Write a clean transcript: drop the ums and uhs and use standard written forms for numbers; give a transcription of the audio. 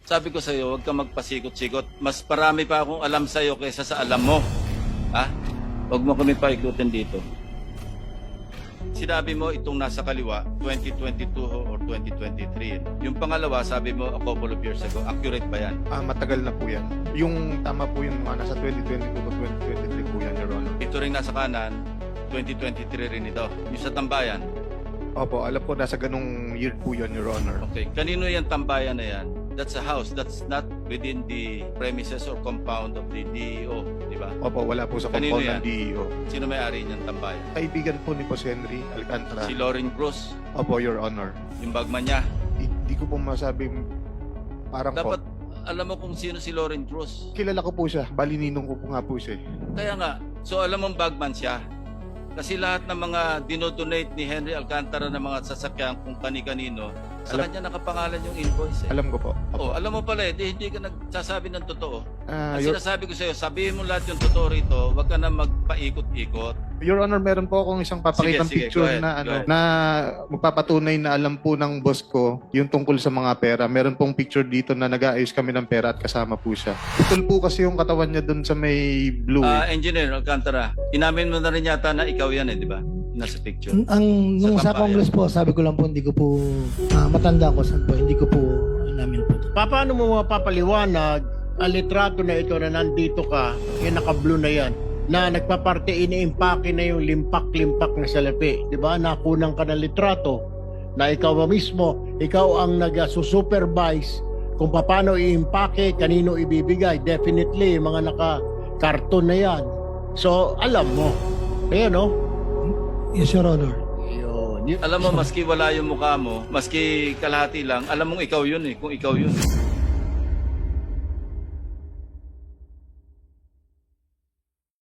Sabi ko sa'yo, huwag kang magpasikot-sikot. Mas marami pa akong alam sa'yo kaysa sa alam mo. Ha? Huwag mo kami paikutin dito. Sinabi mo itong nasa kaliwa, 2022 or 2023. Yung pangalawa, sabi mo a couple of years ago. Accurate ba yan? Matagal na po yan. Yung tama po yung mga nasa 2022 o 2023 po yan, Your Honor. Ito rin nasa kanan, 2023 rin ito. Yung sa tambayan. Opo, alam po nasa ganung year po yun, Your Honor. Okay, kanino yung tambayan na yan? That's a house. That's not within the premises or compound of the DEO, di ba? Opo, wala po sa Kanino compound yan? ng DEO. Sino may-ari niyang tambayan? Kaibigan po ni Boss Henry Alcantara. Si Lauren Cruz, Opo, Your Honor. yung bagman niya. Hindi ko po masabing parang Dapat po. alam mo kung sino si Lauren Cruz. Kilala ko po siya. Bali, ninong ko po nga po siya. Kaya nga, so alam mong bagman siya. Kasi lahat ng mga dinodonate ni Henry Alcantara ng mga sasakyan kung kani-kanino, sa kanya nakapangalan yung invoice. Alam ko po. Oh, alam mo pala hindi ka nagsasabi ng totoo. Ang Your, sinasabi ko sa'yo, sabihin mo lahat yung totoo rito, huwag ka na magpaikot-ikot. Your Honor, meron po akong isang papakitang Sige, picture go ahead, na go ahead. na magpapatunay na alam po ng boss ko yung tungkol sa mga pera. Meron pong picture dito na nag-aayos kami ng pera at kasama po siya. Putol po kasi yung katawan niya doon sa may blue. Engineer Alcantara, inamin mo na rin yata na ikaw yan eh, di ba? Nasa picture. Nung sa tambayan. Congress po, sabi ko lang po, hindi ko po matanda ko saan po, hindi ko po namin po. Paano mo mapapaliwanag ang litrato na ito na nandito ka, yung naka-blue na yan, na nagpaparte, ini-impake na yung limpak-limpak na salapi. Di ba? Nakunang ka ng litrato na ikaw ba mismo, ikaw ang nag-supervise kung paano i-impake, kanino ibibigay. Definitely, mga naka-karton na yan. So, alam mo. Ayan, no? Yes, Your Honor. Yun. Alam mo, maski wala yung mukha mo, maski kalahati lang, alam mong ikaw yun eh, kung ikaw yun.